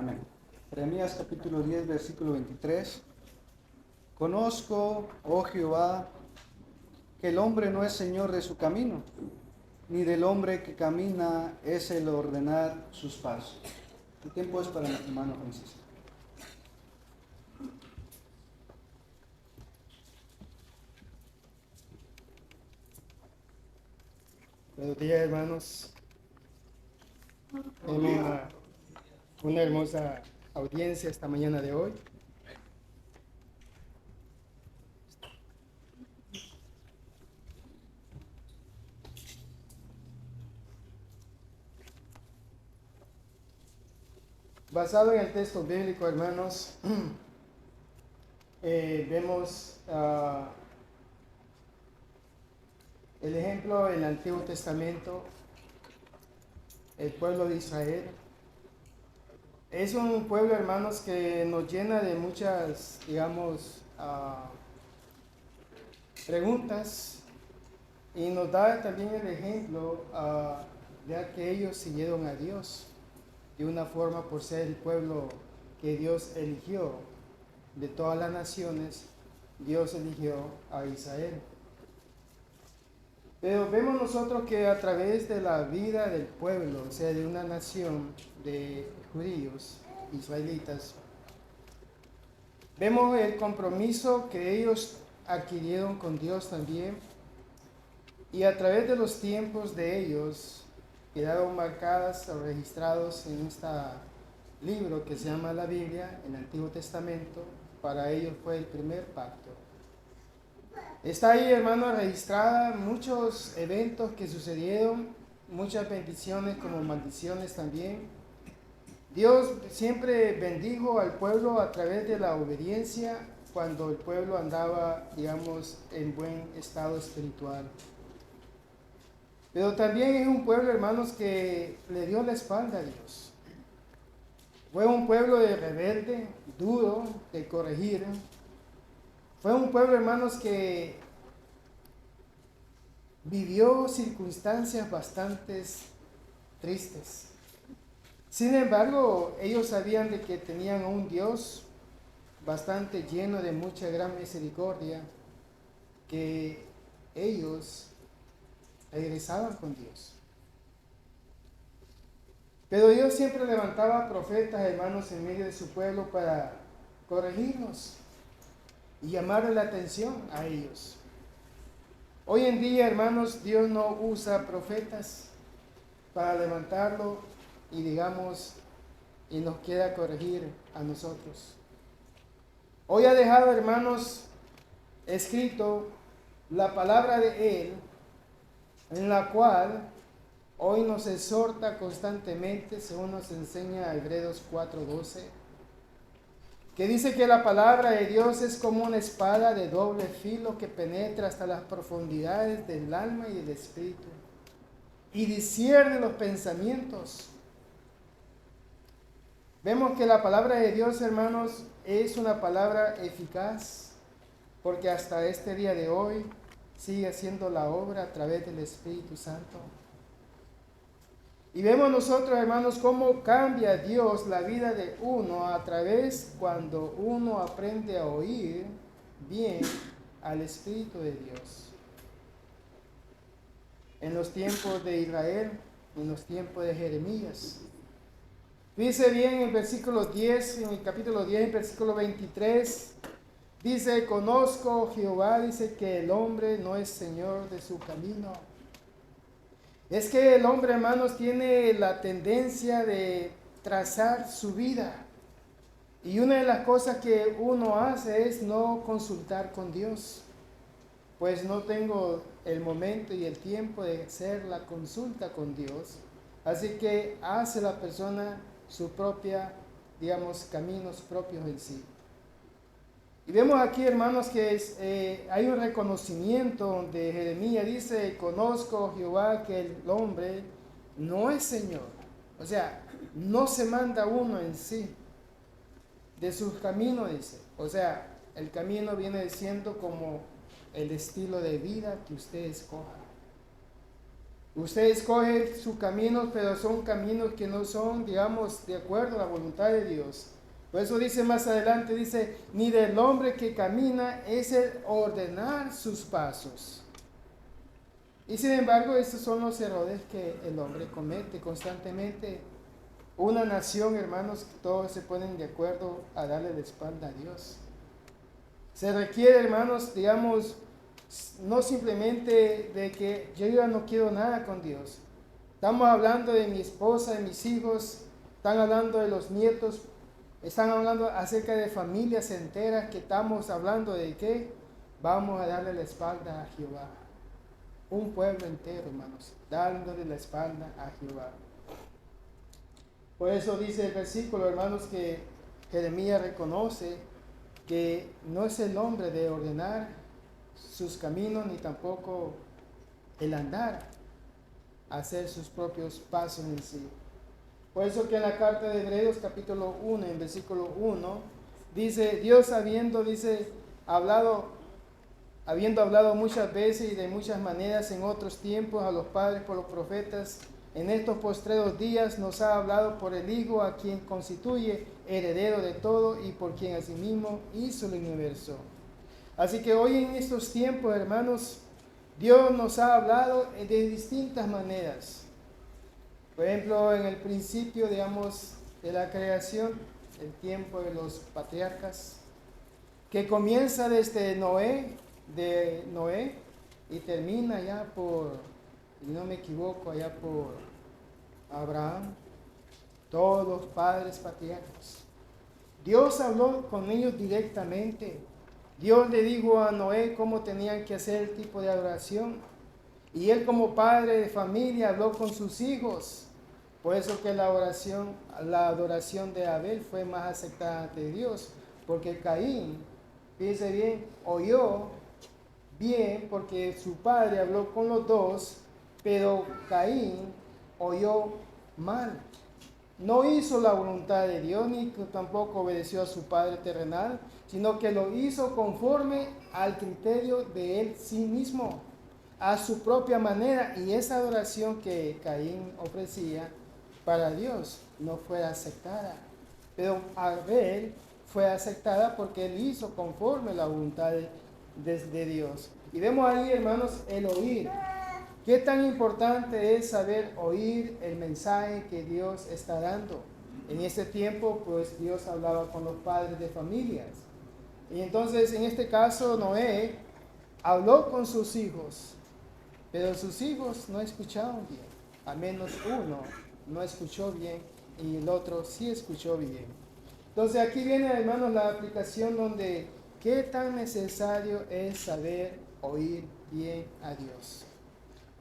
Amén. Jeremías capítulo 10, versículo 23. Conozco, oh Jehová, que el hombre no es señor de su camino, ni del hombre que camina es el ordenar sus pasos. El tiempo es para nuestro hermano Francisco. Buenos días, hermanos. Tenemos una hermosa audiencia esta mañana de hoy. Basado en el texto bíblico, hermanos, vemos el ejemplo en el Antiguo Testamento, el pueblo de Israel. Es un pueblo, hermanos, que nos llena de muchas, preguntas, y nos da también el ejemplo de que ellos siguieron a Dios de una forma por ser el pueblo que Dios eligió. De todas las naciones, Dios eligió a Israel. Pero vemos nosotros que a través de la vida del pueblo, o sea, de una nación de judíos, israelitas, vemos el compromiso que ellos adquirieron con Dios también, y a través de los tiempos de ellos quedaron marcadas o registrados en este libro que se llama la Biblia, en el Antiguo Testamento. Para ellos fue el primer pacto. Está ahí, hermano, registrada muchos eventos que sucedieron, muchas bendiciones como maldiciones también. Dios siempre bendijo al pueblo a través de la obediencia cuando el pueblo andaba, en buen estado espiritual. Pero también es un pueblo, hermanos, que le dio la espalda a Dios. Fue un pueblo de rebelde, duro de corregir. Fue un pueblo, hermanos, que vivió circunstancias bastante tristes. Sin embargo, ellos sabían de que tenían un Dios bastante lleno de mucha gran misericordia, que ellos regresaban con Dios. Pero Dios siempre levantaba profetas, hermanos, en medio de su pueblo para corregirnos y llamarle la atención a ellos. Hoy en día, hermanos, Dios no usa profetas para levantarlo y nos quiera corregir a nosotros. Hoy ha dejado, hermanos, escrito la palabra de Él, en la cual hoy nos exhorta constantemente, según nos enseña Hebreos 4:12, que dice que la palabra de Dios es como una espada de doble filo que penetra hasta las profundidades del alma y del espíritu y discierne los pensamientos. Vemos que la palabra de Dios, hermanos, es una palabra eficaz, porque hasta este día de hoy sigue haciendo la obra a través del Espíritu Santo. Y vemos nosotros, hermanos, cómo cambia Dios la vida de uno a través cuando uno aprende a oír bien al Espíritu de Dios. En los tiempos de Israel, en los tiempos de Jeremías. Dice bien en el versículo 10, en el capítulo 10, en el versículo 23, dice: conozco, Jehová, dice, que el hombre no es señor de su camino. Es que el hombre, hermanos, tiene la tendencia de trazar su vida. Y una de las cosas que uno hace es no consultar con Dios. Pues no tengo el momento y el tiempo de hacer la consulta con Dios. Así que hace la persona su propia, caminos propios en sí. Y vemos aquí, hermanos, que hay un reconocimiento donde Jeremías dice: conozco, Jehová, que el hombre no es Señor. O sea, no se manda uno en sí de sus caminos, dice. O sea, el camino viene siendo como el estilo de vida que usted escoja. Usted escoge sus caminos, pero son caminos que no son, digamos, de acuerdo a la voluntad de Dios. Por eso dice más adelante, dice, ni del hombre que camina es el ordenar sus pasos. Y sin embargo, estos son los errores que el hombre comete constantemente. Una nación, hermanos, todos se ponen de acuerdo a darle la espalda a Dios. Se requiere, hermanos, digamos, no simplemente de que yo ya no quiero nada con Dios. Estamos hablando de mi esposa, de mis hijos, están hablando de los nietos, están hablando acerca de familias enteras, que estamos hablando de que vamos a darle la espalda a Jehová. Un pueblo entero, hermanos, dándole la espalda a Jehová. Por eso dice el versículo, hermanos, que Jeremías reconoce que no es el hombre de ordenar sus caminos, ni tampoco el andar, hacer sus propios pasos en sí. Por eso que en la carta de Hebreos capítulo 1, en versículo 1, dice, Dios habiendo hablado muchas veces y de muchas maneras en otros tiempos a los padres por los profetas, en estos postreros días nos ha hablado por el Hijo, a quien constituye heredero de todo y por quien asimismo hizo el universo. Así que hoy en estos tiempos, hermanos, Dios nos ha hablado de distintas maneras. Por ejemplo, en el principio, digamos, de la creación, el tiempo de los patriarcas, que comienza desde Noé, y termina ya por, si no me equivoco, allá por Abraham, todos los padres patriarcas. Dios habló con ellos directamente. Dios le dijo a Noé cómo tenían que hacer el tipo de adoración. Y él como padre de familia habló con sus hijos. Por eso que la adoración de Abel fue más aceptada ante Dios. Porque Caín, fíjense bien, oyó bien porque su padre habló con los dos, pero Caín oyó mal. No hizo la voluntad de Dios, ni tampoco obedeció a su padre terrenal, sino que lo hizo conforme al criterio de él sí mismo, a su propia manera, y esa adoración que Caín ofrecía para Dios no fue aceptada. Pero Abel fue aceptada porque él hizo conforme la voluntad de Dios. Y vemos ahí, hermanos, el oír. ¿Qué tan importante es saber oír el mensaje que Dios está dando? En ese tiempo, pues Dios hablaba con los padres de familias. Y entonces, en este caso, Noé habló con sus hijos, pero sus hijos no escucharon bien. Al menos uno no escuchó bien y el otro sí escuchó bien. Entonces, aquí viene, hermanos, la aplicación donde qué tan necesario es saber oír bien a Dios.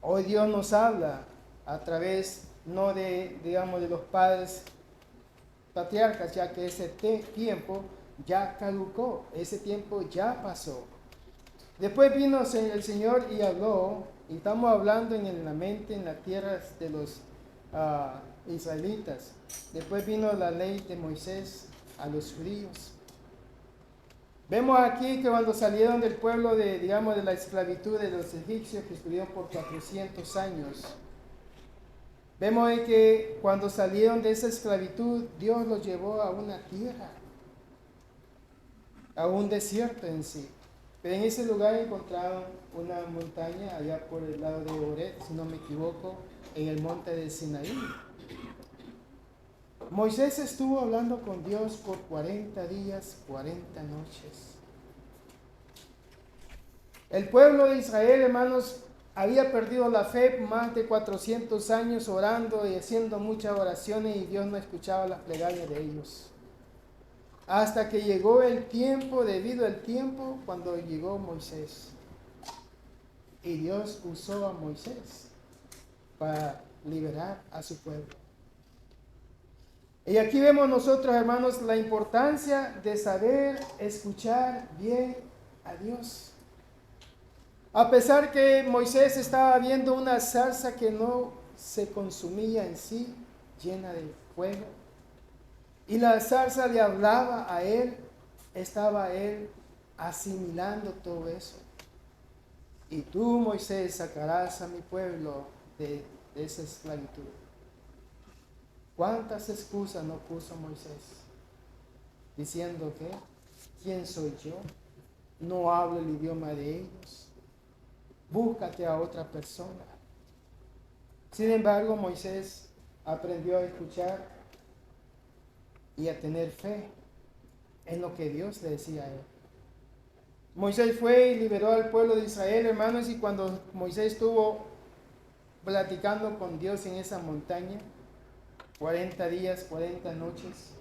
Hoy Dios nos habla a través, no de, digamos, de los padres patriarcas, ya que ese tiempo ya caducó, ese tiempo ya pasó. Después vino el Señor y habló, y estamos hablando en la mente, en la tierra de los israelitas. Después vino la ley de Moisés a los judíos. Vemos aquí que cuando salieron del pueblo de la esclavitud de los egipcios, que estuvieron por 400 años, vemos que cuando salieron de esa esclavitud, Dios los llevó a una tierra, a un desierto en sí. Pero en ese lugar encontraron una montaña allá por el lado de Oret, si no me equivoco, en el monte de Sinaí. Moisés estuvo hablando con Dios por 40 días, 40 noches. El pueblo de Israel, hermanos, había perdido la fe más de 400 años orando y haciendo muchas oraciones, y Dios no escuchaba las plegarias de ellos. Hasta que llegó el tiempo, debido al tiempo, cuando llegó Moisés. Y Dios usó a Moisés para liberar a su pueblo. Y aquí vemos nosotros, hermanos, la importancia de saber escuchar bien a Dios. A pesar que Moisés estaba viendo una zarza que no se consumía en sí, llena de fuego, y la zarza le hablaba a él, estaba él asimilando todo eso. Y tú, Moisés, sacarás a mi pueblo de esa esclavitud. ¿Cuántas excusas no puso Moisés? Diciendo que, ¿quién soy yo? No hablo el idioma de ellos. Búscate a otra persona. Sin embargo, Moisés aprendió a escuchar y a tener fe en lo que Dios le decía a él. Moisés fue y liberó al pueblo de Israel, hermanos, y cuando Moisés estuvo platicando con Dios en esa montaña, 40 días, 40 noches,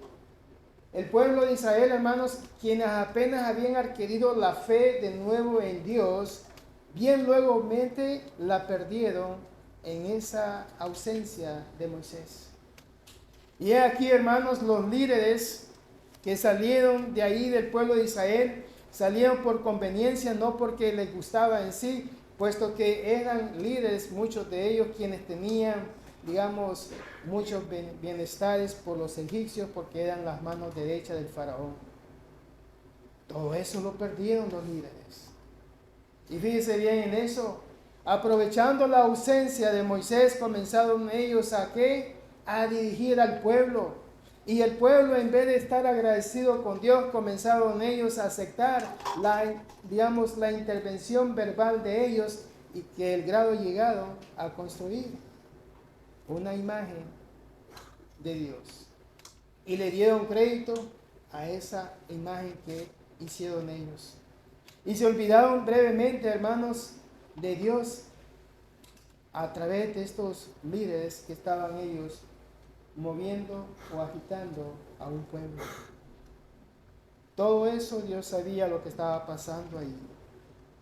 el pueblo de Israel, hermanos, quienes apenas habían adquirido la fe de nuevo en Dios, bien luegamente la perdieron en esa ausencia de Moisés. Y he aquí, hermanos, los líderes que salieron de ahí del pueblo de Israel, salieron por conveniencia, no porque les gustaba en sí, puesto que eran líderes, muchos de ellos quienes tenían, digamos, muchos bienestares por los egipcios, porque eran las manos derechas del faraón. Todo eso lo perdieron los líderes. Y fíjense bien en eso, aprovechando la ausencia de Moisés, comenzaron ellos a ¿qué? A dirigir al pueblo. Y el pueblo, en vez de estar agradecido con Dios, comenzaron ellos a aceptar la intervención verbal de ellos, y que el grado llegado a construir una imagen de Dios. Y le dieron crédito a esa imagen que hicieron ellos. Y se olvidaron brevemente, hermanos, de Dios a través de estos líderes que estaban ellos moviendo o agitando a un pueblo. Todo eso Dios sabía lo que estaba pasando ahí.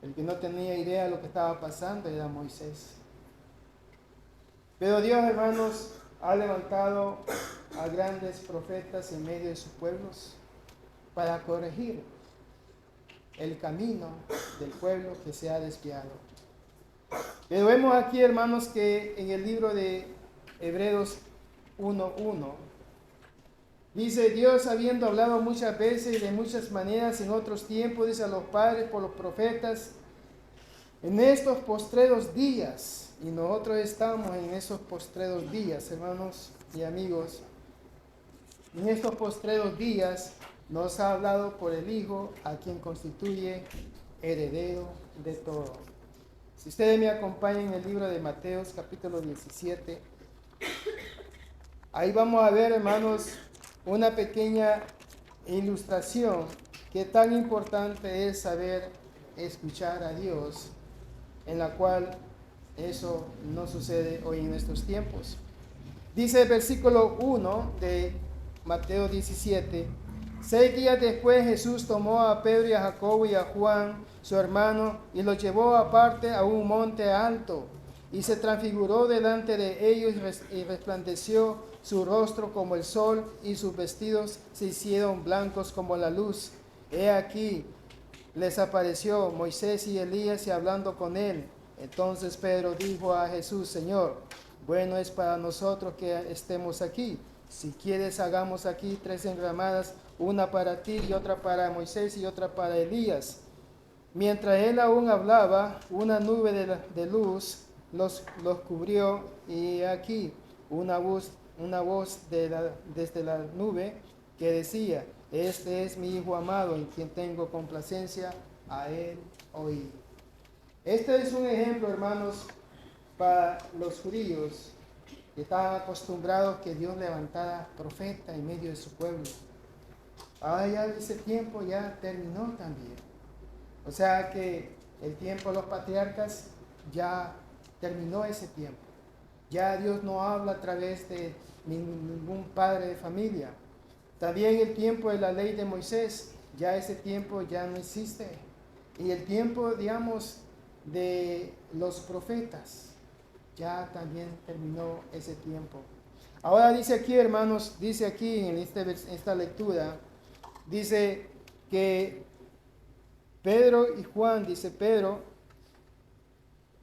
El que no tenía idea de lo que estaba pasando era Moisés. Pero Dios, hermanos, ha levantado a grandes profetas en medio de sus pueblos para corregir el camino del pueblo que se ha desviado. Pero vemos aquí, hermanos, que en el libro de Hebreos 1:1 dice: Dios, habiendo hablado muchas veces y de muchas maneras en otros tiempos, dice a los padres por los profetas, en estos postreros días, y nosotros estamos en esos postreros días, hermanos y amigos, en estos postreros días nos ha hablado por el Hijo, a quien constituye heredero de todo. Si ustedes me acompañan en el libro de Mateo, capítulo 17, ahí vamos a ver, hermanos, una pequeña ilustración que tan importante es saber escuchar a Dios, en la cual eso no sucede hoy en estos tiempos. Dice el versículo 1 de Mateo 17: 6 días después Jesús tomó a Pedro y a Jacobo y a Juan, su hermano, y los llevó aparte a un monte alto, y se transfiguró delante de ellos y resplandeció su rostro como el sol, y sus vestidos se hicieron blancos como la luz. He aquí, les apareció Moisés y Elías y hablando con él. Entonces Pedro dijo a Jesús: Señor, bueno es para nosotros que estemos aquí. Si quieres, hagamos aquí 3 enramadas, una para ti y otra para Moisés y otra para Elías. Mientras él aún hablaba, una nube de luz los cubrió, y aquí una voz desde la nube que decía: Este es mi Hijo amado, en quien tengo complacencia, a él oí. Este es un ejemplo, hermanos, para los judíos que estaban acostumbrados que Dios levantara profeta en medio de su pueblo. Ahora ya ese tiempo ya terminó también. O sea que el tiempo de los patriarcas ya terminó ese tiempo. Ya Dios no habla a través de ningún padre de familia. También el tiempo de la ley de Moisés, ya ese tiempo ya no existe. Y el tiempo, digamos, de los profetas, ya también terminó ese tiempo. Ahora dice aquí, hermanos, dice aquí en esta lectura, dice que Pedro y Juan, dice Pedro,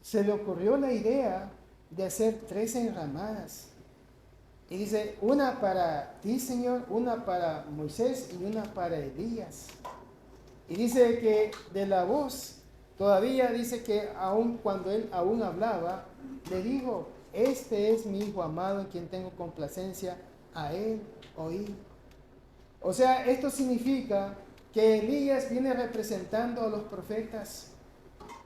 se le ocurrió la idea de hacer 3 enramadas. Y dice: una para ti, Señor, una para Moisés y una para Elías. Y dice que de la voz, todavía dice que aún cuando él aún hablaba, le dijo: este es mi Hijo amado en quien tengo complacencia, a él oír. O sea, esto significa que Elías viene representando a los profetas.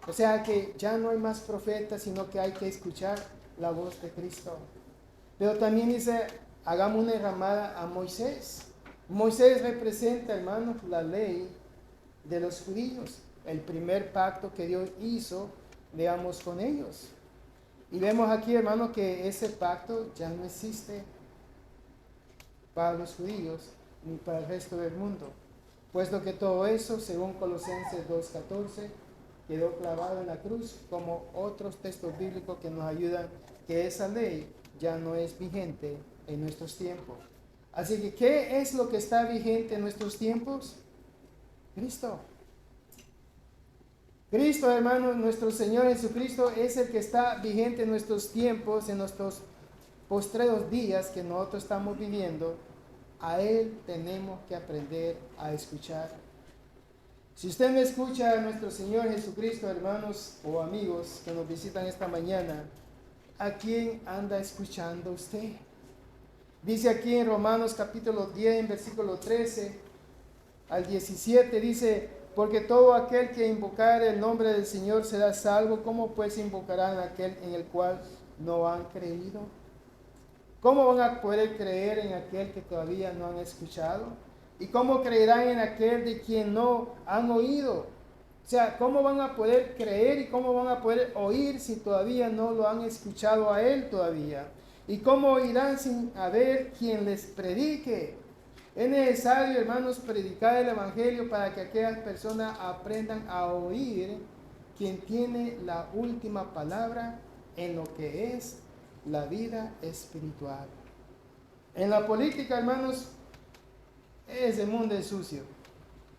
O sea que ya no hay más profetas, sino que hay que escuchar la voz de Cristo. Pero también dice, hagamos una derramada a Moisés. Moisés representa, hermanos, la ley de los judíos, el primer pacto que Dios hizo, digamos, con ellos. Y vemos aquí, hermanos, que ese pacto ya no existe para los judíos ni para el resto del mundo, puesto que todo eso, según Colosenses 2:14, quedó clavado en la cruz, como otros textos bíblicos que nos ayudan que esa ley ya no es vigente en nuestros tiempos. Así que, ¿qué es lo que está vigente en nuestros tiempos? Cristo. Cristo, hermano, nuestro Señor Jesucristo es el que está vigente en nuestros tiempos, en nuestros postreros días que nosotros estamos viviendo. A Él tenemos que aprender a escuchar. Si usted no escucha a nuestro Señor Jesucristo, hermanos o amigos que nos visitan esta mañana, ¿a quién anda escuchando usted? Dice aquí en Romanos capítulo 10, en versículo 13 al 17, dice, porque todo aquel que invocar el nombre del Señor será salvo. ¿Cómo pues invocarán a aquel en el cual no han creído? ¿Cómo van a poder creer en aquel que todavía no han escuchado? ¿Y cómo creerán en aquel de quien no han oído? O sea, ¿cómo van a poder creer y cómo van a poder oír si todavía no lo han escuchado a Él todavía? ¿Y cómo oirán sin haber quien les predique? Es necesario, hermanos, predicar el Evangelio para que aquellas personas aprendan a oír quien tiene la última palabra en lo que es la vida espiritual. En la política, hermanos, ese mundo es sucio.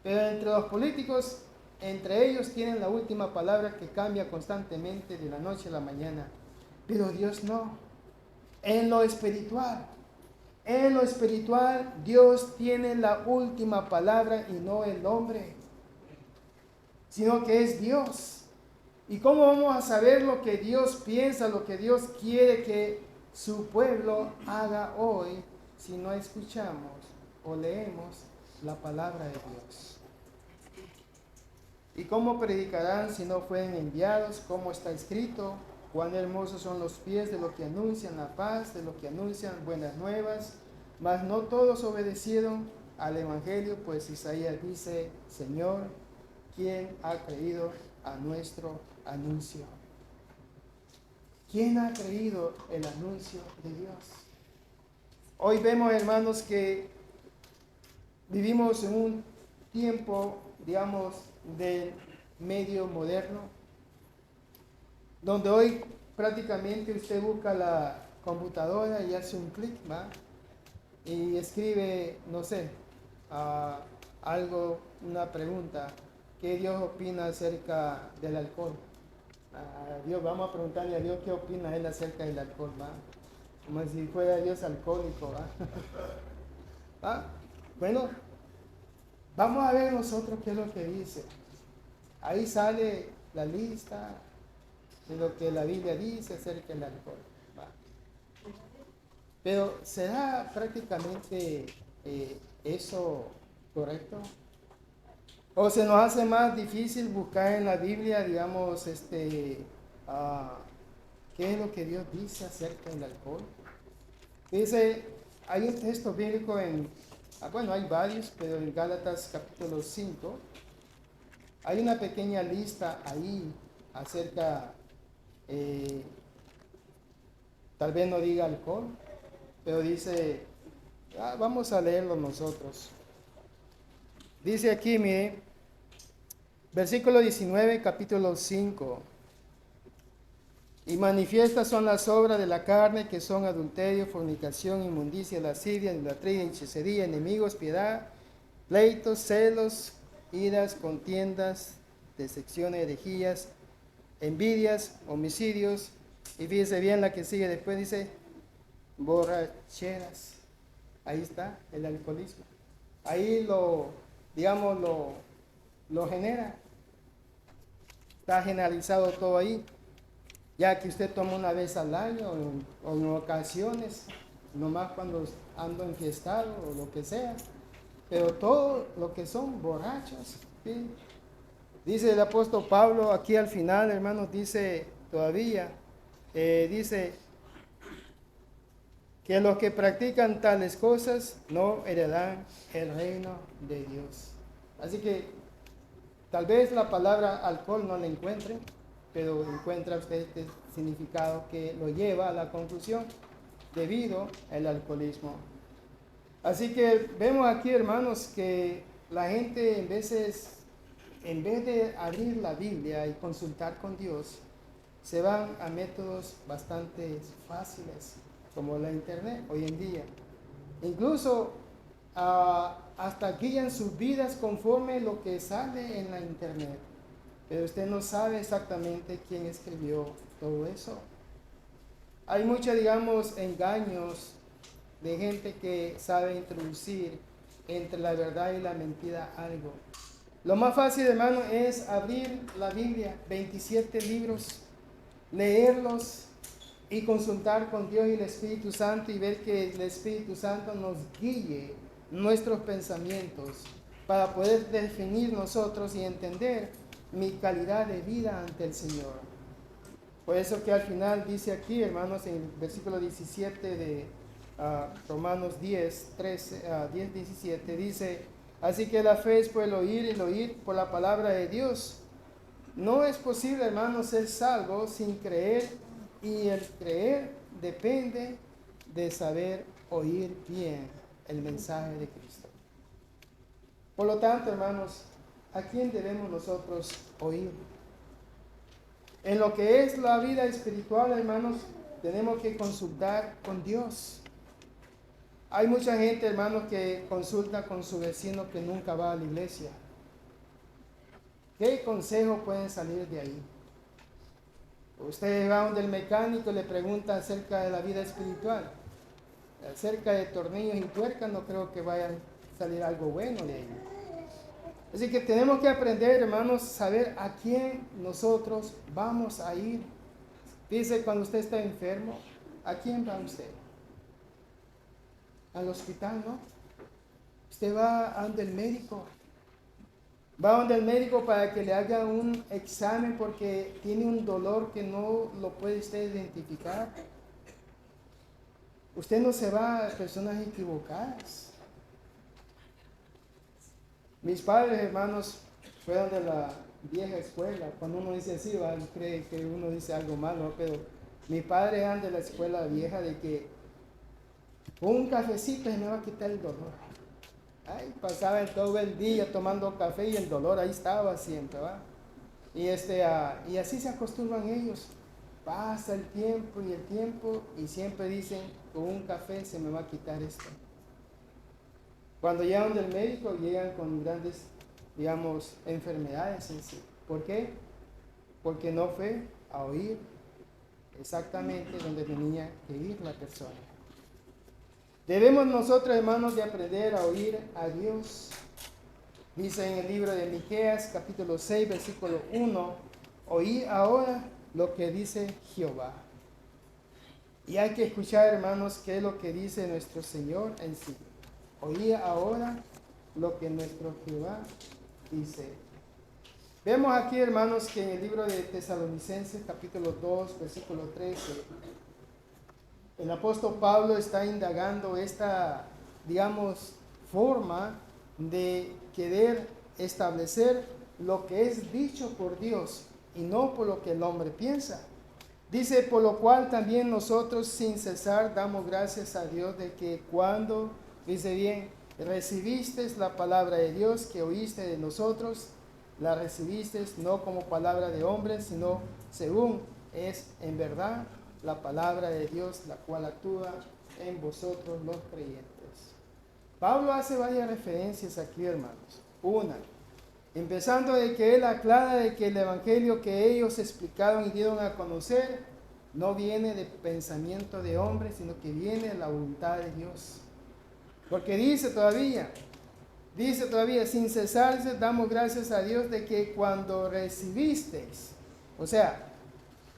Pero entre los políticos, entre ellos tienen la última palabra que cambia constantemente de la noche a la mañana. Pero Dios no. En lo espiritual, Dios tiene la última palabra y no el hombre, sino que es Dios. ¿Y cómo vamos a saber lo que Dios piensa, lo que Dios quiere que su pueblo haga hoy si no escuchamos o leemos la palabra de Dios? ¿Y cómo predicarán si no fueren enviados? Como está escrito, cuán hermosos son los pies de los que anuncian la paz, de los que anuncian buenas nuevas. Mas no todos obedecieron al Evangelio, pues Isaías dice, Señor, ¿quién ha creído a nuestro anuncio? ¿Quién ha creído el anuncio de Dios? Hoy vemos, hermanos, que vivimos en un tiempo, digamos, del medio moderno, donde hoy prácticamente usted busca la computadora y hace un clic, ¿va? Y escribe, no sé, algo, una pregunta, ¿qué Dios opina acerca del alcohol? Dios, vamos a preguntarle a Dios qué opina Él acerca del alcohol, ¿va? Como si fuera Dios alcohólico, ¿va? ¿Va? Bueno, vamos a ver nosotros qué es lo que dice. Ahí sale la lista de lo que la Biblia dice acerca del alcohol, ¿va? Pero ¿será prácticamente eso correcto? ¿O se nos hace más difícil buscar en la Biblia, digamos, qué es lo que Dios dice acerca del alcohol? Dice, hay un texto bíblico bueno, hay varios, pero en Gálatas capítulo 5, hay una pequeña lista ahí acerca, tal vez no diga alcohol, pero dice, vamos a leerlo nosotros. Dice aquí, mire, versículo 19, capítulo 5. Y manifiestas son las obras de la carne, que son adulterio, fornicación, inmundicia, lascivia, idolatría, hechicería, enemigos, piedad, pleitos, celos, iras, contiendas, decepciones, herejías, envidias, homicidios. Y fíjese bien la que sigue después, dice, borracheras. Ahí está el alcoholismo. Ahí lo genera. Está generalizado todo ahí. ya que usted toma una vez al año o en ocasiones, nomás cuando ando enfiestado o lo que sea, pero todo lo que son borrachos, ¿sí? Dice el apóstol Pablo aquí al final, hermanos, dice todavía, dice que los que practican tales cosas no heredarán el reino de Dios. Así que tal vez la palabra alcohol no la encuentre, pero encuentra usted este significado que lo lleva a la conclusión debido al alcoholismo. Así que vemos aquí, hermanos, que la gente en vez de abrir la Biblia y consultar con Dios, se van a métodos bastante fáciles, como la internet hoy en día. Incluso hasta guían sus vidas conforme lo que sale en la internet. Pero usted no sabe exactamente quién escribió todo eso. Hay muchos, digamos, engaños de gente que sabe introducir entre la verdad y la mentira algo. Lo más fácil, hermano, es abrir la Biblia, 27 libros, leerlos y consultar con Dios y el Espíritu Santo y ver que el Espíritu Santo nos guíe nuestros pensamientos para poder definir nosotros y entender mi calidad de vida ante el Señor. Por eso que al final dice aquí, hermanos, en el versículo 17 de Romanos 10, 17, dice: así que la fe es por el oír y el oír por la palabra de Dios. No es posible, hermanos, ser salvo sin creer, y el creer depende de saber oír bien el mensaje de Cristo. Por lo tanto, hermanos, ¿a quién debemos nosotros oír? En lo que es la vida espiritual, hermanos, tenemos que consultar con Dios. Hay mucha gente, hermanos, que consulta con su vecino que nunca va a la iglesia. ¿Qué consejos pueden salir de ahí? Usted va donde el mecánico y le pregunta acerca de la vida espiritual. Acerca de tornillos y tuercas, no creo que vaya a salir algo bueno de ahí. Así que tenemos que aprender, hermanos, saber a quién nosotros vamos a ir. Dice, cuando usted está enfermo, ¿a quién va usted? Al hospital, ¿no? Usted va a donde el médico. Va donde el médico para que le haga un examen porque tiene un dolor que no lo puede usted identificar. Usted no se va a personas equivocadas. Mis padres, hermanos, fueron de la vieja escuela. Cuando uno dice así, cree que uno dice algo malo, pero mis padres eran de la escuela vieja de que un cafecito se me va a quitar el dolor. Ay, pasaban todo el día tomando café y el dolor ahí estaba siempre, ¿va? Y así se acostumbran ellos. Pasa el tiempo y siempre dicen, con un café se me va a quitar esto. Cuando llegan del médico, llegan con grandes, digamos, enfermedades en sí. ¿Por qué? Porque no fue a oír exactamente donde tenía que ir la persona. Debemos nosotros, hermanos, de aprender a oír a Dios. Dice en el libro de Miqueas, capítulo 6, versículo 1, oí ahora lo que dice Jehová. Y hay que escuchar, hermanos, qué es lo que dice nuestro Señor en sí. Oí ahora lo que nuestro Jehová dice. Vemos aquí, hermanos, que en el libro de Tesalonicenses, capítulo 2, versículo 13, el apóstol Pablo está indagando esta, digamos, forma de querer establecer lo que es dicho por Dios y no por lo que el hombre piensa. Dice, por lo cual también nosotros sin cesar damos gracias a Dios de que cuando, dice bien, recibiste la palabra de Dios que oíste de nosotros, la recibiste no como palabra de hombres, sino según es en verdad la palabra de Dios, la cual actúa en vosotros los creyentes. Pablo hace varias referencias aquí, hermanos. Una, empezando de que él aclara de que el evangelio que ellos explicaron y dieron a conocer no viene de pensamiento de hombre, sino que viene de la voluntad de Dios. Porque dice todavía, sin cesarse damos gracias a Dios de que cuando recibisteis, o sea,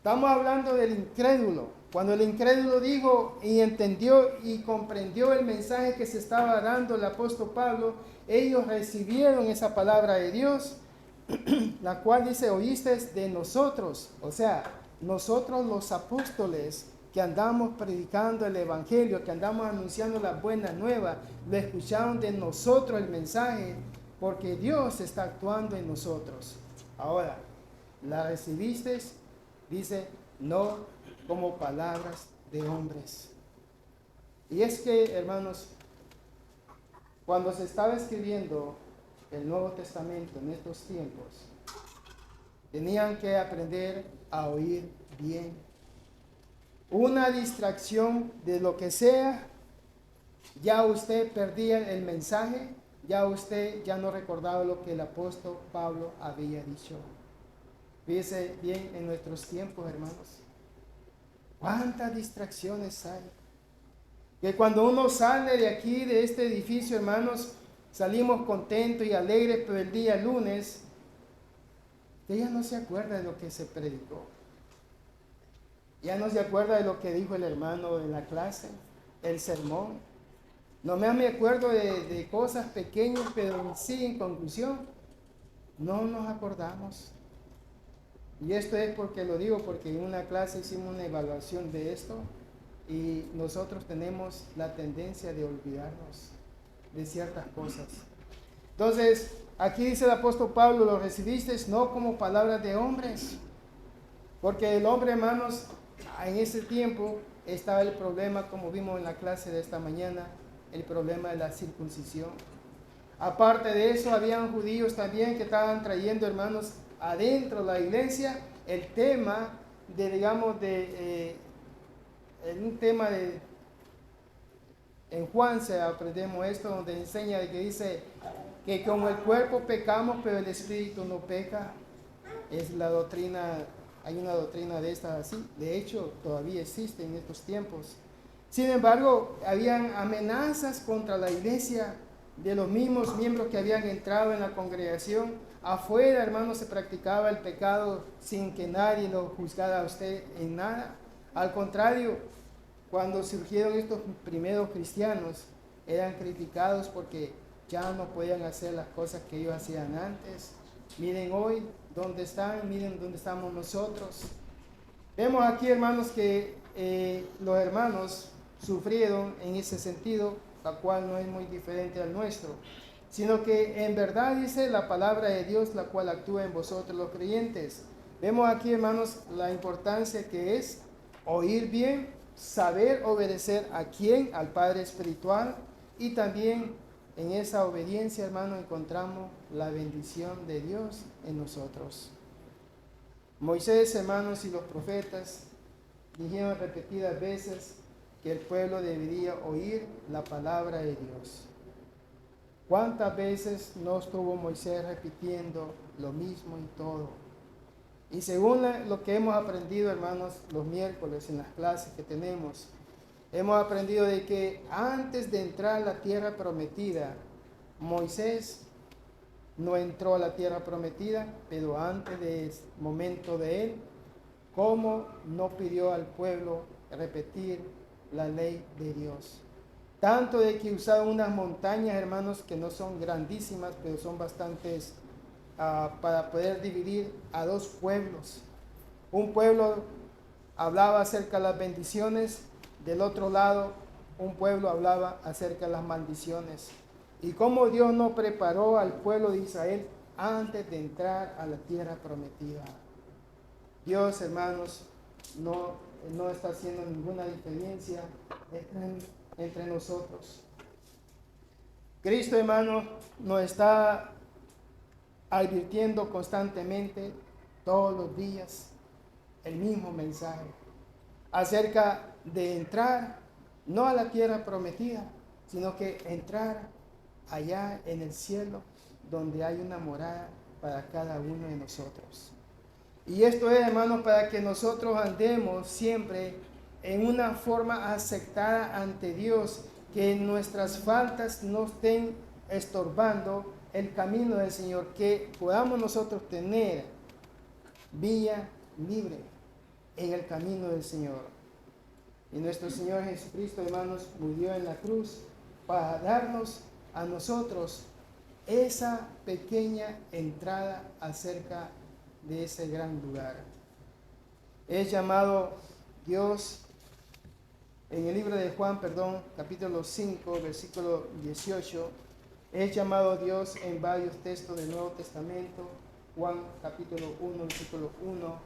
Estamos hablando del incrédulo. Cuando el incrédulo dijo y entendió y comprendió el mensaje que se estaba dando el apóstol Pablo, ellos recibieron esa palabra de Dios, la cual dice, oíste de nosotros, o sea, nosotros los apóstoles que andamos predicando el evangelio, que andamos anunciando la buena nueva, lo escucharon de nosotros el mensaje, porque Dios está actuando en nosotros. Ahora, ¿la recibiste? Dice, no como palabras de hombres. Y es que, hermanos, cuando se estaba escribiendo el Nuevo Testamento en estos tiempos, tenían que aprender a oír bien. Una distracción de lo que sea, ya usted perdía el mensaje, ya usted ya no recordaba lo que el apóstol Pablo había dicho. Fíjese bien en nuestros tiempos, hermanos, cuántas distracciones hay. Que cuando uno sale de aquí, de este edificio, hermanos, salimos contentos y alegres, pero el día lunes, ella no se acuerda de lo que se predicó. Ya no se acuerda de lo que dijo el hermano en la clase, el sermón. No me acuerdo de cosas pequeñas, pero en sí, en conclusión, no nos acordamos. Y esto es porque lo digo, porque en una clase hicimos una evaluación de esto y nosotros tenemos la tendencia de olvidarnos de ciertas cosas. Entonces, aquí dice el apóstol Pablo, lo recibiste no como palabras de hombres, porque el hombre, hermanos, en ese tiempo estaba el problema, como vimos en la clase de esta mañana, el problema de la circuncisión. Aparte de eso, habían judíos también que estaban trayendo, hermanos, adentro de la iglesia el tema de, digamos, un tema de, en Juan se aprendemos esto, donde enseña que dice que como el cuerpo pecamos, pero el espíritu no peca. Es la doctrina, hay una doctrina de esta así, de hecho todavía existe en estos tiempos. Sin embargo, habían amenazas contra la iglesia de los mismos miembros que habían entrado en la congregación. Afuera, hermanos, se practicaba el pecado sin que nadie lo juzgara a usted en nada. Al contrario, cuando surgieron estos primeros cristianos, eran criticados porque ya no podían hacer las cosas que ellos hacían antes. Miren hoy dónde están, miren dónde estamos nosotros. Vemos aquí, hermanos, que los hermanos sufrieron en ese sentido, la cual no es muy diferente al nuestro, sino que en verdad dice la palabra de Dios, la cual actúa en vosotros los creyentes. Vemos aquí, hermanos, la importancia que es oír bien, saber obedecer a quién, al Padre espiritual, y también en esa obediencia, hermano, encontramos la bendición de Dios en nosotros. Moisés, hermanos, y los profetas dijeron repetidas veces que el pueblo debería oír la palabra de Dios. ¿Cuántas veces no estuvo Moisés repitiendo lo mismo y todo? Y según lo que hemos aprendido, hermanos, los miércoles en las clases que tenemos, hemos aprendido de que antes de entrar a la tierra prometida, Moisés no entró a la tierra prometida, pero antes del momento de él, ¿cómo no pidió al pueblo repetir la ley de Dios? Tanto de que usaron unas montañas, hermanos, que no son grandísimas, pero son bastantes para poder dividir a dos pueblos. Un pueblo hablaba acerca de las bendiciones, del otro lado un pueblo hablaba acerca de las maldiciones. Y cómo Dios no preparó al pueblo de Israel antes de entrar a la tierra prometida. Dios, hermanos, no está haciendo ninguna diferencia entre nosotros. Cristo, hermano, nos está advirtiendo constantemente, todos los días, el mismo mensaje acerca de entrar no a la tierra prometida, sino que entrar allá en el cielo, donde hay una morada para cada uno de nosotros. Y esto es, hermanos, para que nosotros andemos siempre en una forma aceptada ante Dios, que nuestras faltas no estén estorbando el camino del Señor, que podamos nosotros tener vía libre. en el camino del Señor. Y nuestro Señor Jesucristo, hermanos, murió en la cruz para darnos a nosotros esa pequeña entrada acerca de ese gran lugar. Es llamado Dios en el libro de Juan, capítulo 5, versículo 18, es llamado Dios en varios textos del Nuevo Testamento. Juan capítulo 1, versículo 1,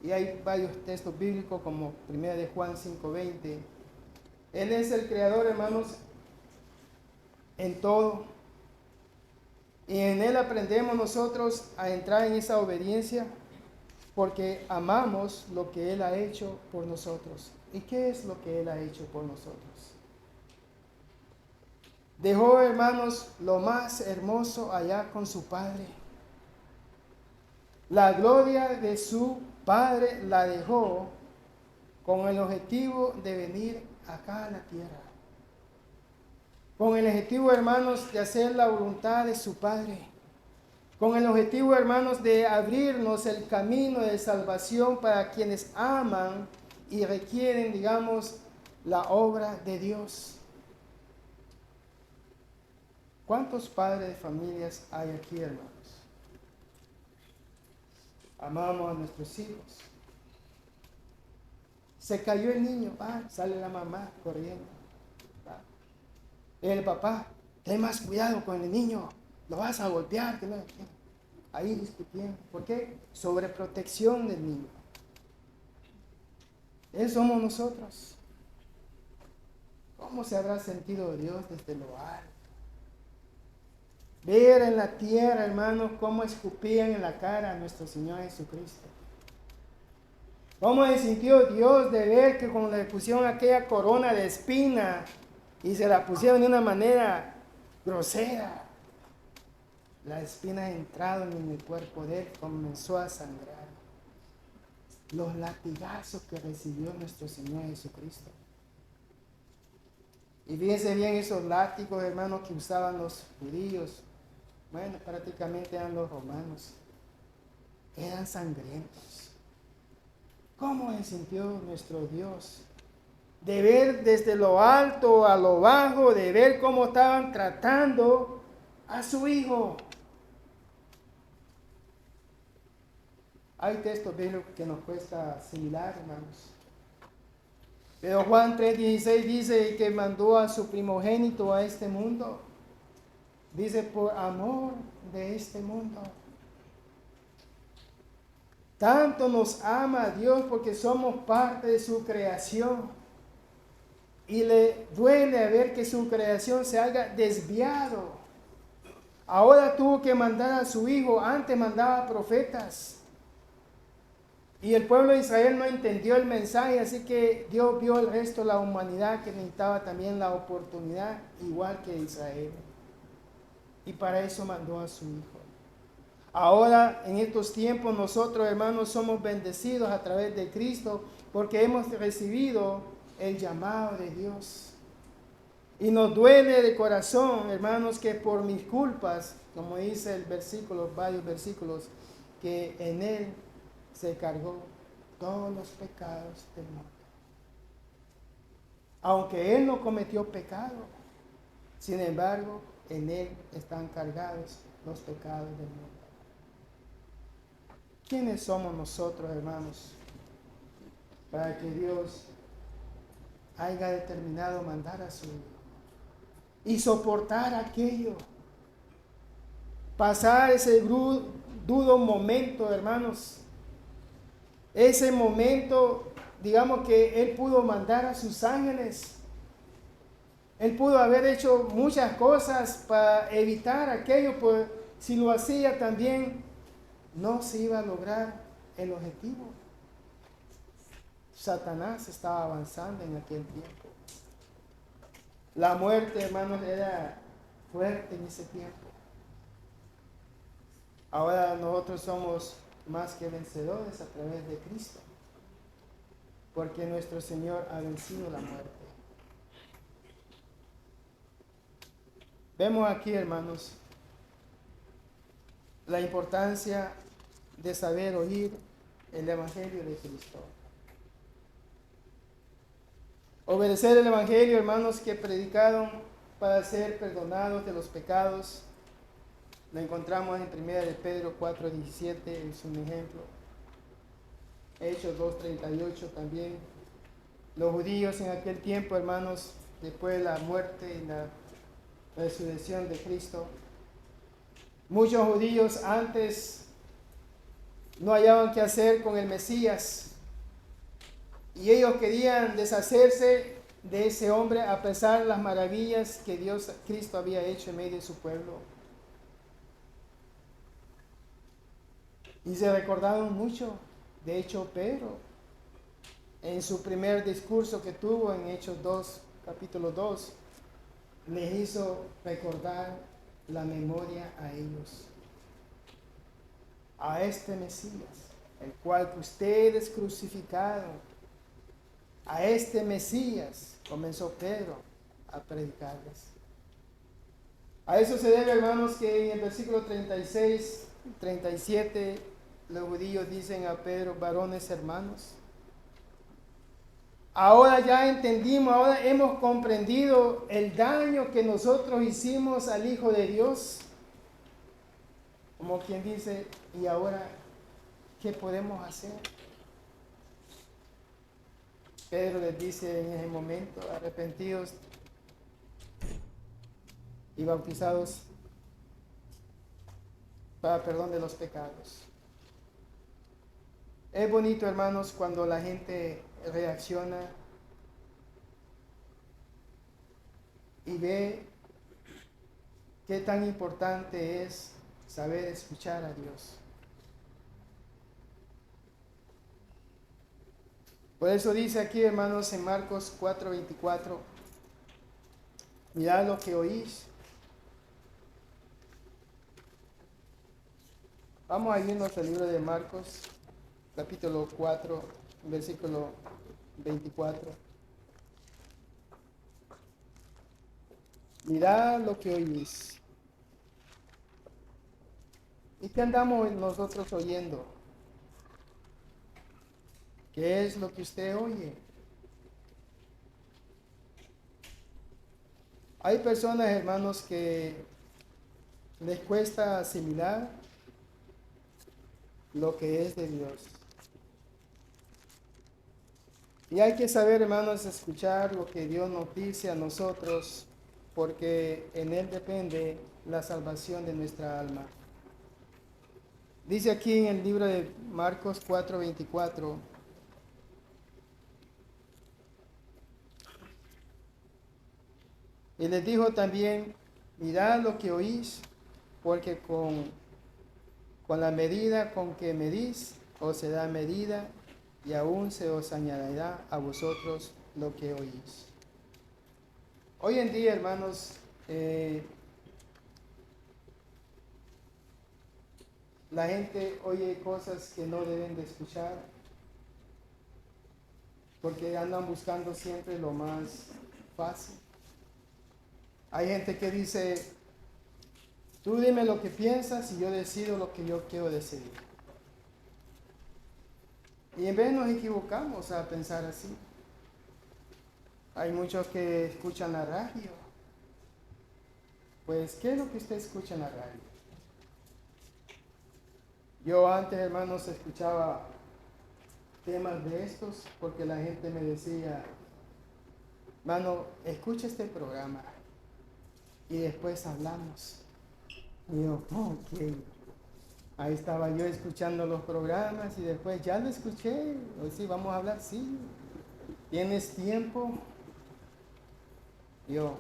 y hay varios textos bíblicos como 1 de Juan 5:20. Él es el creador, hermanos, en todo, y en Él aprendemos nosotros a entrar en esa obediencia porque amamos lo que Él ha hecho por nosotros. ¿Y qué es lo que Él ha hecho por nosotros? Dejó, hermanos, lo más hermoso allá con su Padre. La gloria de su Padre la dejó con el objetivo de venir acá a la tierra. Con el objetivo, hermanos, de hacer la voluntad de su Padre. Con el objetivo, hermanos, de abrirnos el camino de salvación para quienes aman y requieren, digamos, la obra de Dios. ¿Cuántos padres de familias hay aquí, hermanos? Amamos a nuestros hijos. Se cayó el niño, sale la mamá corriendo. El papá, ten más cuidado con el niño, lo vas a golpear. Ahí discutiendo. ¿Por qué? Sobreprotección del niño. Eso somos nosotros. ¿Cómo se habrá sentido Dios desde lo alto? Ver en la tierra, hermanos, cómo escupían en la cara a nuestro Señor Jesucristo. ¿Cómo se sintió Dios de ver que cuando le pusieron aquella corona de espina y se la pusieron de una manera grosera? La espina ha entrado en el cuerpo de Él, comenzó a sangrar. Los latigazos que recibió nuestro Señor Jesucristo. Y fíjense bien esos látigos, hermanos, que usaban los judíos. Bueno, prácticamente eran los romanos. Eran sangrientos. ¿Cómo se sintió nuestro Dios? De ver desde lo alto a lo bajo, de ver cómo estaban tratando a su hijo. Hay textos bíblicos que nos cuesta asimilar, hermanos. Pero Juan 3:16 dice que mandó a su primogénito a este mundo. Dice, por amor de este mundo. Tanto nos ama Dios porque somos parte de su creación. Y le duele ver que su creación se haya desviado. Ahora tuvo que mandar a su hijo, antes mandaba profetas. Y el pueblo de Israel no entendió el mensaje, así que Dios vio el resto de la humanidad que necesitaba también la oportunidad, igual que Israel. Y para eso mandó a su hijo. Ahora, en estos tiempos, nosotros, hermanos, somos bendecidos a través de Cristo porque hemos recibido el llamado de Dios. Y nos duele de corazón, hermanos, que por mis culpas, como dice el versículo, varios versículos, que en Él se cargó todos los pecados del mundo. Aunque Él no cometió pecado, sin embargo, en Él están cargados los pecados del mundo. ¿Quiénes somos nosotros, hermanos, para que Dios haya determinado mandar a su hijo y soportar aquello? Pasar ese duro momento, hermanos. Ese momento, digamos que Él pudo mandar a sus ángeles. Él pudo haber hecho muchas cosas para evitar aquello, pues si lo hacía también no se iba a lograr el objetivo. Satanás estaba avanzando en aquel tiempo. La muerte, hermanos, era fuerte en ese tiempo. Ahora nosotros somos más que vencedores a través de Cristo, porque nuestro Señor ha vencido la muerte. Vemos aquí, hermanos, la importancia de saber oír el Evangelio de Cristo. Obedecer el Evangelio, hermanos, que predicaron para ser perdonados de los pecados. Lo encontramos en 1 de Pedro 4:17, es un ejemplo. Hechos 2:38 también. Los judíos en aquel tiempo, hermanos, después de la muerte y la resurrección de Cristo, muchos judíos antes no hallaban qué hacer con el Mesías y ellos querían deshacerse de ese hombre a pesar de las maravillas que Cristo había hecho en medio de su pueblo. Y se recordaron mucho. De hecho, Pedro, en su primer discurso que tuvo en Hechos 2, capítulo 2, les hizo recordar la memoria a ellos, a este Mesías, el cual que ustedes crucificaron. A este Mesías comenzó Pedro a predicarles. A eso se debe, hermanos, que en el versículo 36, 37, los judíos dicen a Pedro: varones hermanos, ahora ya entendimos, ahora hemos comprendido el daño que nosotros hicimos al Hijo de Dios. Como quien dice, ¿y ahora qué podemos hacer? Pedro les dice en ese momento: arrepentidos y bautizados para perdón de los pecados. Es bonito, hermanos, cuando la gente reacciona y ve qué tan importante es saber escuchar a Dios. Por eso dice aquí, hermanos, en Marcos 4:24, mirad lo que oís. Vamos a irnos al libro de Marcos, capítulo 4, versículo 24. Mirad lo que oís. ¿Y qué andamos nosotros oyendo? ¿Qué es lo que usted oye? Hay personas, hermanos, que les cuesta asimilar lo que es de Dios. Y hay que saber, hermanos, escuchar lo que Dios nos dice a nosotros, porque en Él depende la salvación de nuestra alma. Dice aquí en el libro de Marcos 4:24, y les dijo también: mirad lo que oís, porque con la medida con que medís, os será medida, y aún se os añadirá a vosotros lo que oís. Hoy en día, hermanos, la gente oye cosas que no deben de escuchar, porque andan buscando siempre lo más fácil. Hay gente que dice: tú dime lo que piensas y yo decido lo que yo quiero decidir. Y en vez nos equivocamos a pensar así. Hay muchos que escuchan la radio. Pues, ¿qué es lo que usted escucha en la radio? Yo antes, hermanos, escuchaba temas de estos porque la gente me decía: hermano, escucha este programa y después hablamos. Y yo, ok. Ahí estaba yo escuchando los programas y después ya lo escuché. Hoy sí, vamos a hablar, sí. ¿Tienes tiempo? Yo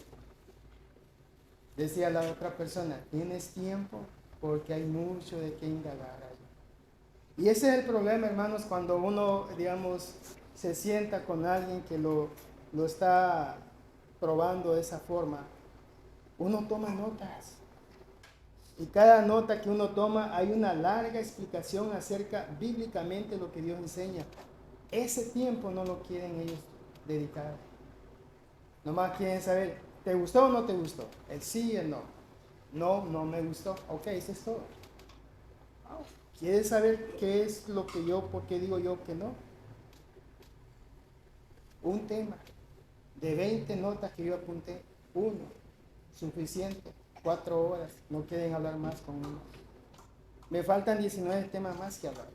decía a la otra persona: ¿tienes tiempo? Porque hay mucho de qué indagar ahí. Y ese es el problema, hermanos, cuando uno, digamos, se sienta con alguien que lo está probando de esa forma. Uno toma notas. Y cada nota que uno toma hay una larga explicación acerca bíblicamente de lo que Dios enseña. Ese tiempo no lo quieren ellos dedicar. Nomás quieren saber: ¿te gustó o no te gustó? El sí y el no. No, no me gustó. Ok, eso es todo. ¿Quieres saber qué es lo que por qué digo yo que no? Un tema. De 20 notas que yo apunté, uno, suficiente, 4 horas, no quieren hablar más conmigo. Me faltan 19 temas más que hablar.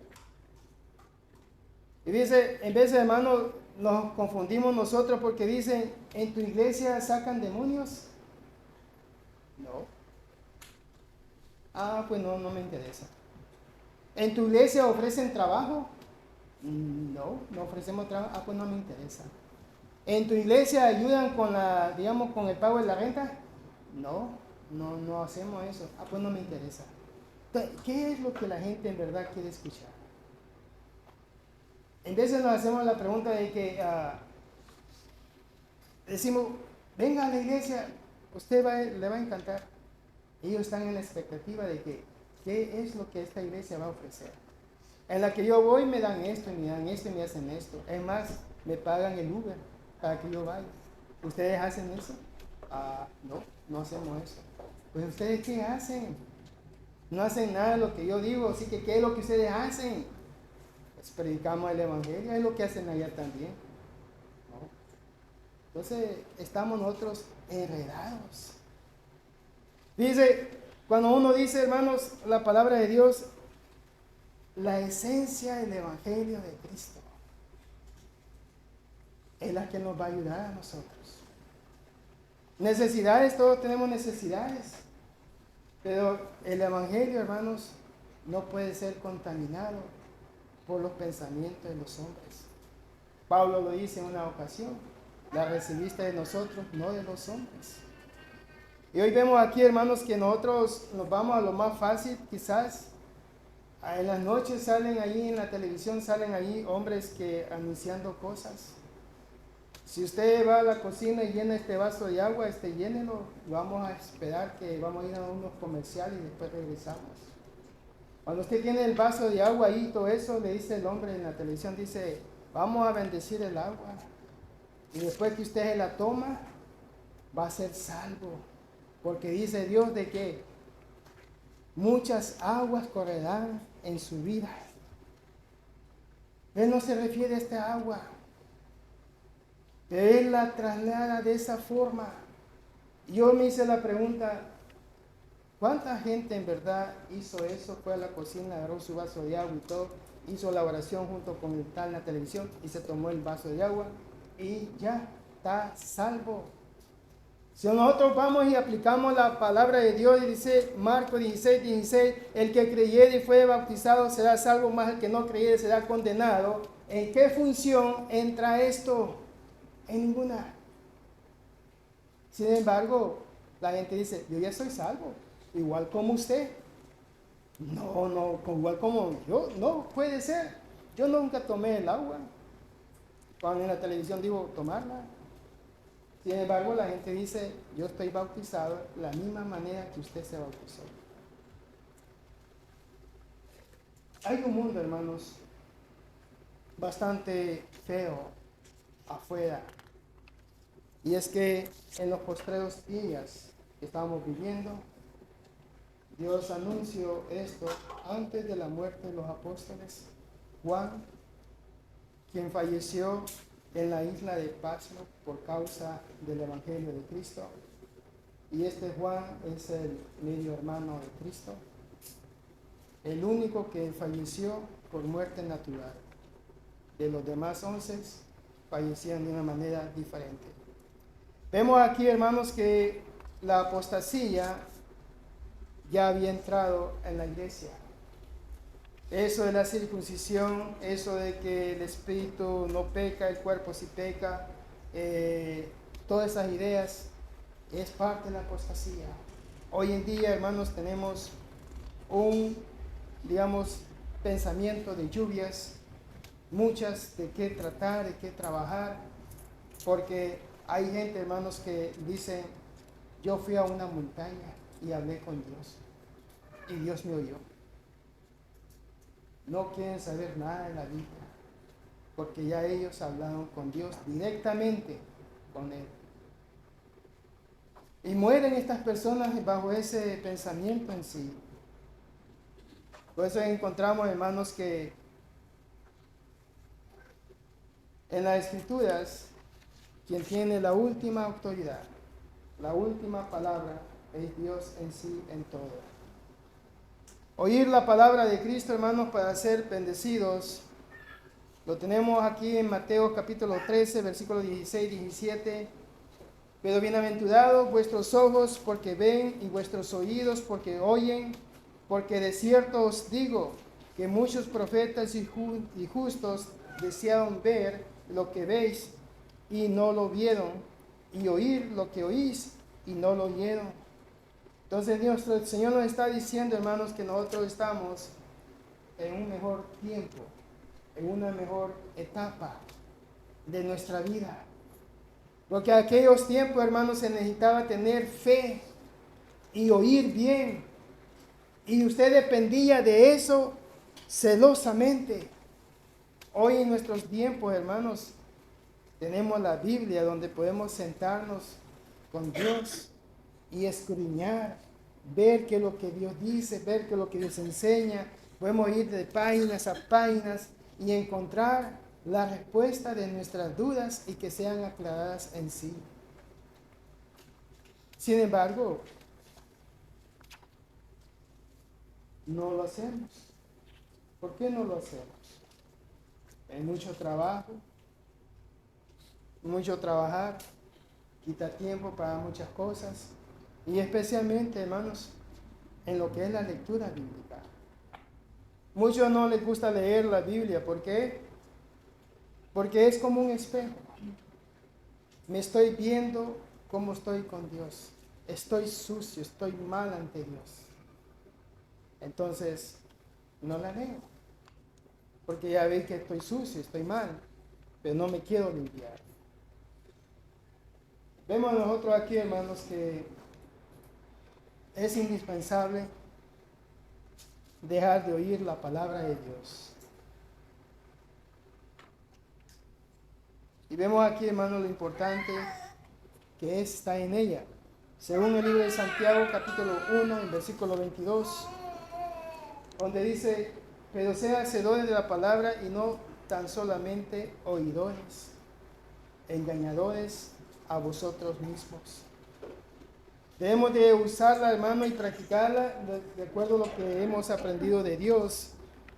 Y dice, en vez de hermanos, nos confundimos nosotros porque dicen, ¿en tu iglesia sacan demonios? No. Ah, pues no me interesa. ¿En tu iglesia ofrecen trabajo? No, no ofrecemos trabajo. Ah, pues no me interesa. ¿En tu iglesia ayudan con con el pago de la renta? No hacemos eso. Ah, pues no me interesa. Entonces, ¿qué es lo que la gente en verdad quiere escuchar? En veces nos hacemos la pregunta de que decimos, venga a la iglesia, le va a encantar. Ellos están en la expectativa de que, ¿qué es lo que esta iglesia va a ofrecer? En la que yo voy me dan esto, y me dan esto, y me hacen esto. Es más, me pagan el Uber para que yo vaya. ¿Ustedes hacen eso? No hacemos eso. Pues ¿ustedes qué hacen? No hacen nada de lo que yo digo, así que ¿qué es lo que ustedes hacen? Pues predicamos el Evangelio, es lo que hacen allá también. ¿No? Entonces, estamos nosotros enredados. Dice, cuando uno dice, hermanos, la palabra de Dios, la esencia del Evangelio de Cristo es la que nos va a ayudar a nosotros. Necesidades, todos tenemos necesidades, pero el Evangelio, hermanos, no puede ser contaminado por los pensamientos de los hombres. Pablo lo dice en una ocasión, la recibiste de nosotros, no de los hombres. Y hoy vemos aquí, hermanos, que nosotros nos vamos a lo más fácil, quizás. En las noches salen ahí, en la televisión salen ahí hombres que anunciando cosas. Si usted va a la cocina y llena este vaso de agua, llénelo. Vamos a esperar que vamos a ir a unos comerciales y después regresamos. Cuando usted tiene el vaso de agua ahí, todo eso, le dice el hombre en la televisión, dice, vamos a bendecir el agua. Y después que usted se la toma, va a ser salvo. Porque dice Dios de que muchas aguas correrán en su vida. Él no se refiere a esta agua. Él la traslada de esa forma. Yo me hice la pregunta, ¿cuánta gente en verdad hizo eso? Fue a la cocina, agarró su vaso de agua y todo, hizo la oración junto con el tal en la televisión y se tomó el vaso de agua y ya está salvo. Si nosotros vamos y aplicamos la palabra de Dios y dice Marcos 16, el que creyere y fue bautizado será salvo, más el que no creyere será condenado. ¿En qué función entra esto? En ninguna. Sin embargo, la gente dice, yo ya soy salvo, igual como usted. No, igual como yo, no puede ser. Yo nunca tomé el agua. Cuando en la televisión digo tomarla. Sin embargo, la gente dice, yo estoy bautizado de la misma manera que usted se bautizó. Hay un mundo, hermanos, bastante feo afuera. Y es que en los postreros días que estamos viviendo, Dios anunció esto antes de la muerte de los apóstoles. Juan, quien falleció en la isla de Patmos por causa del Evangelio de Cristo. Y este Juan es el medio hermano de Cristo, el único que falleció por muerte natural. De los demás 11 fallecían de una manera diferente. Vemos aquí, hermanos, que la apostasía ya había entrado en la iglesia. Eso de la circuncisión, eso de que el espíritu no peca, el cuerpo sí peca, todas esas ideas es parte de la apostasía. Hoy en día, hermanos, tenemos un, pensamiento de lluvias, muchas de qué tratar, de qué trabajar, porque hay gente, hermanos, que dicen, yo fui a una montaña y hablé con Dios, y Dios me oyó. No quieren saber nada de la Biblia, porque ya ellos hablaron con Dios directamente con Él. Y mueren estas personas bajo ese pensamiento en sí. Por eso encontramos, hermanos, que en las Escrituras quien tiene la última autoridad, la última palabra, es Dios en sí, en todo. Oír la palabra de Cristo, hermanos, para ser bendecidos, lo tenemos aquí en Mateo capítulo 13, versículos 16 y 17. Pero bienaventurados vuestros ojos porque ven y vuestros oídos porque oyen, porque de cierto os digo que muchos profetas y justos desearon ver lo que veis y no lo vieron, y oír lo que oís y no lo oyeron. Entonces el Señor nos está diciendo, hermanos, que nosotros estamos en un mejor tiempo, en una mejor etapa de nuestra vida. Porque en aquellos tiempos, hermanos, se necesitaba tener fe y oír bien. Y usted dependía de eso celosamente. Hoy en nuestros tiempos, hermanos, tenemos la Biblia donde podemos sentarnos con Dios y escudriñar, ver qué es lo que Dios dice, ver qué es lo que Dios enseña. Podemos ir de páginas a páginas y encontrar la respuesta de nuestras dudas y que sean aclaradas en sí. Sin embargo, no lo hacemos. ¿Por qué no lo hacemos? Hay mucho trabajo, mucho trabajar, quita tiempo para muchas cosas y especialmente, hermanos, en lo que es la lectura bíblica. Muchos no les gusta leer la Biblia. ¿Por qué? Porque es como un espejo. Me estoy viendo cómo estoy con Dios. Estoy sucio, estoy mal ante Dios. Entonces, no la leo. Porque ya veis que estoy sucio, estoy mal, pero no me quiero limpiar. Vemos nosotros aquí, hermanos, que es indispensable dejar de oír la palabra de Dios. Y vemos aquí, hermanos, lo importante que está en ella. Según el libro de Santiago, capítulo 1, en versículo 22, donde dice: pero sean hacedores de la palabra y no tan solamente oidores, engañadores a vosotros mismos. Debemos de usarla, hermano, y practicarla de acuerdo a lo que hemos aprendido de Dios,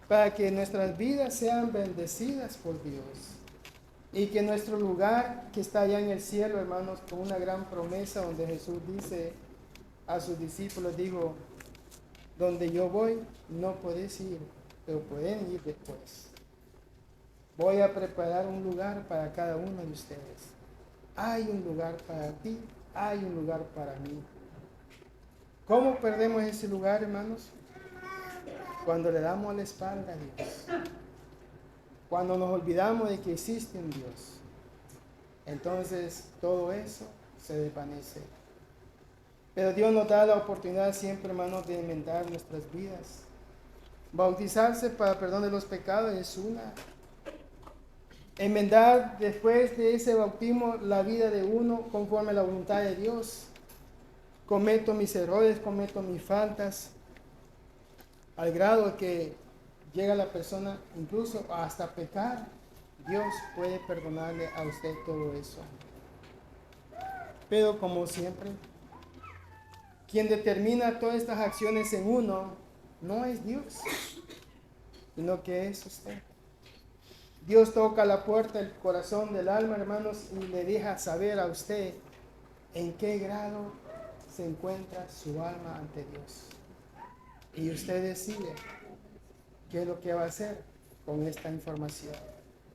para que nuestras vidas sean bendecidas por Dios. Y que nuestro lugar que está allá en el cielo, hermanos, con una gran promesa donde Jesús dice a sus discípulos, digo, donde yo voy no podéis ir, pero pueden ir después. Voy a preparar un lugar para cada uno de ustedes. Hay un lugar para ti, hay un lugar para mí. ¿Cómo perdemos ese lugar, hermanos? Cuando le damos la espalda a Dios. Cuando nos olvidamos de que existe un Dios. Entonces todo eso se desvanece. Pero Dios nos da la oportunidad siempre, hermanos, de enmendar nuestras vidas. Bautizarse para perdón de los pecados es una. Enmendar después de ese bautismo la vida de uno conforme a la voluntad de Dios. Cometo mis errores, cometo mis faltas, al grado que llega la persona incluso hasta pecar. Dios puede perdonarle a usted todo eso. Pero como siempre, quien determina todas estas acciones en uno no es Dios, sino que es usted. Dios toca la puerta del corazón del alma, hermanos, y le deja saber a usted en qué grado se encuentra su alma ante Dios. Y usted decide qué es lo que va a hacer con esta información.